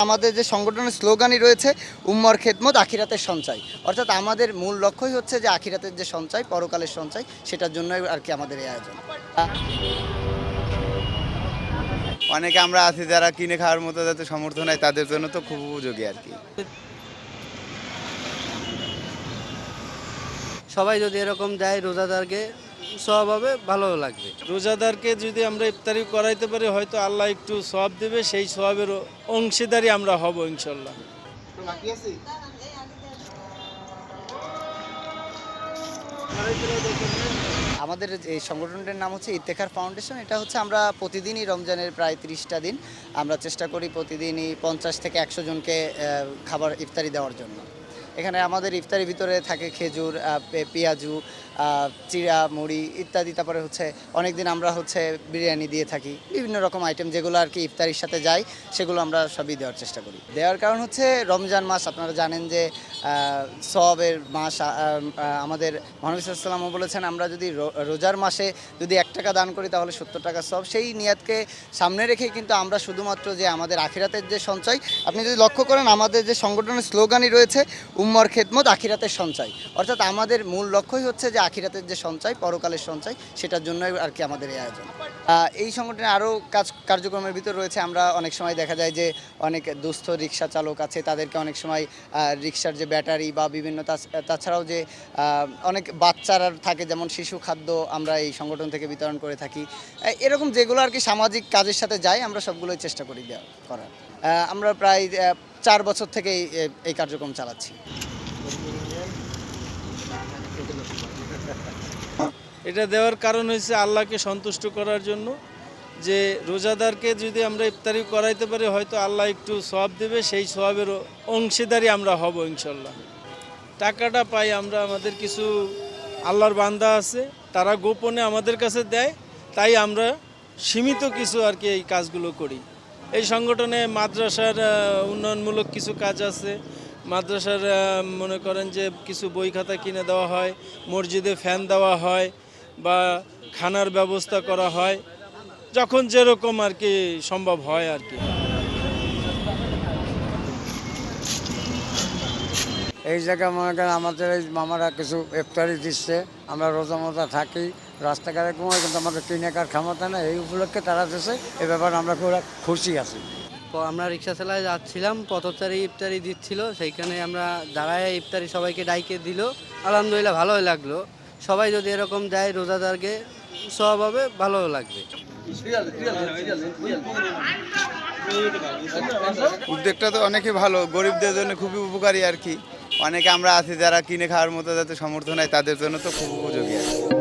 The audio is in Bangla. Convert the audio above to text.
আমাদের যে সংগঠনের স্লোগানই রয়েছে উম্মর খেদমত আখিরাতের সঞ্চয়, অর্থাৎ আমাদের মূল লক্ষ্যই হচ্ছে যে আখিরাতের যে সঞ্চয়, পরকালের সঞ্চয়, সেটার জন্যই আর কি আমাদের এই আয়োজন। অনেকে আমরা আছি যারা কিনে খাওয়ার মতো যাতে সমর্থন হয়, তাদের জন্য তো খুব উপযোগী আর কি। সবাই যদি এরকম দেয় রোজাদারকে, সওয়াব হবে, ভালো লাগবে। রোজাদারকে যদি আমরা ইফতারি করাইতে পারি, হয়তো আল্লাহ একটু সওয়াব দেবে, সেই সওয়াবের অংশীদারি আমরা হব ইনশাল্লাহ। আমাদের এই সংগঠনটির নাম হচ্ছে ইত্তেখার ফাউন্ডেশন। এটা হচ্ছে আমরা প্রতিদিনই রমজানের প্রায় 30টা দিন আমরা চেষ্টা করি প্রতিদিনই 50 থেকে 100 জনকে খাবার ইফতারি দেওয়ার জন্য। এখানে আমাদের ইফতারির ভিতরে থাকে খেজুর, পেঁয়াজু, চিড়া, মুড়ি ইত্যাদি। তারপরে হচ্ছে অনেক দিন আমরা হচ্ছে বিরিয়ানি দিয়ে থাকি, বিভিন্ন রকম আইটেম যেগুলো আর কি ইফতারির সাথে যায়, সেগুলো আমরা সবই দেওয়ার চেষ্টা করি। দেওয়ার কারণ হচ্ছে রমজান মাস, আপনারা জানেন যে সওয়াবের মাস। আমাদের মহানবী সাল্লাল্লাহু আলাইহি ওয়াসাল্লাম বলেছেন, আমরা যদি রোজার মাসে যদি 1 টাকা দান করি তাহলে 70 টাকা সওয়াব। সেই নিয়াতকে সামনে রেখেই কিন্তু আমরা শুধুমাত্র যে আমাদের আখিরাতের যে সঞ্চয়, আপনি যদি লক্ষ্য করেন আমাদের যে সংগঠনের স্লোগানই রয়েছে উম্মর খেদমত আখিরাতের সঞ্চয়, অর্থাৎ আমাদের মূল লক্ষ্যই হচ্ছে যে আখিরাতের যে সঞ্চয়, পরকালের সঞ্চয়, সেটার জন্যই আর কি আমাদের এই আয়োজন। এই সংগঠনে আরও কার্যক্রমের ভিতর রয়েছে, আমরা অনেক সময় দেখা যায় যে অনেক দুস্থ রিক্সা চালক আছে, তাদেরকে অনেক সময় রিক্সার যে ব্যাটারি বা বিভিন্ন তাছাড়াও যে অনেক বাচ্চারা থাকে, যেমন শিশু খাদ্য আমরা এই সংগঠন থেকে বিতরণ করে থাকি। এরকম যেগুলো আর কি সামাজিক কাজের সাথে যায়, আমরা সবগুলোই চেষ্টা করি করার। আমরা প্রায় 4 বছর থেকে এই কার্যক্রম চালাচ্ছি। এটা দেওয়ার কারণ হয়েছে আল্লাহকে সন্তুষ্ট করার জন্য, যে রোজাদারকে যদি আমরা ইফতারি করাইতে পারি, হয়তো আল্লাহ একটু সওয়াব দেবে, সেই সওয়াবের অংশীদারি আমরা হব ইনশাল্লাহ। টাকাটা পাই আমরা, আমাদের কিছু আল্লাহর বান্দা আছে, তারা গোপনে আমাদের কাছে দেয়, তাই আমরা সীমিত কিছু আর কি এই কাজগুলো করি। এই সংগঠনে মাদ্রাসার উন্নয়নমূলক কিছু কাজ আছে। মাদ্রাসার মনে করেন যে কিছু বই খাতা কিনে দেওয়া হয়, মসজিদে ফ্যান দেওয়া হয়, বা খানার ব্যবস্থা করা হয়, যখন যেরকম আর কি সম্ভব হয় আর কি। এই জায়গায় মনে করেন আমাদের এই মামারা কিছু ইফতারি দিচ্ছে, আমরা রোজা মোজা থাকি, রাস্তাঘাটে ঘুমাই, কিন্তু আমাদের কিনে ক্ষমতা না, এই উপলক্ষে তারা দিচ্ছে। এ ব্যাপারে আমরা খুব খুশি আছি। আমরা রিক্সা চালায় যাচ্ছিলাম, পথচারী ইফতারি দিচ্ছিল, সেইখানে আমরা দাঁড়ায় ইফতারি সবাইকে ডাইকে দিল। আলহামদুলিল্লাহ ভালোই লাগলো। সবাই যদি এরকম দেয় রোজাদারকে, সওয়াব হবে, ভালো লাগবে। উদ্যোগটা তো অনেকই ভালো, গরিবদের জন্য খুবই উপকারী আর কি। অনেকে আমরা আছি যারা কিনে খাওয়ার মতো যাতে সমর্থন হয়, তাদের জন্য তো খুব উপযোগী আর কি।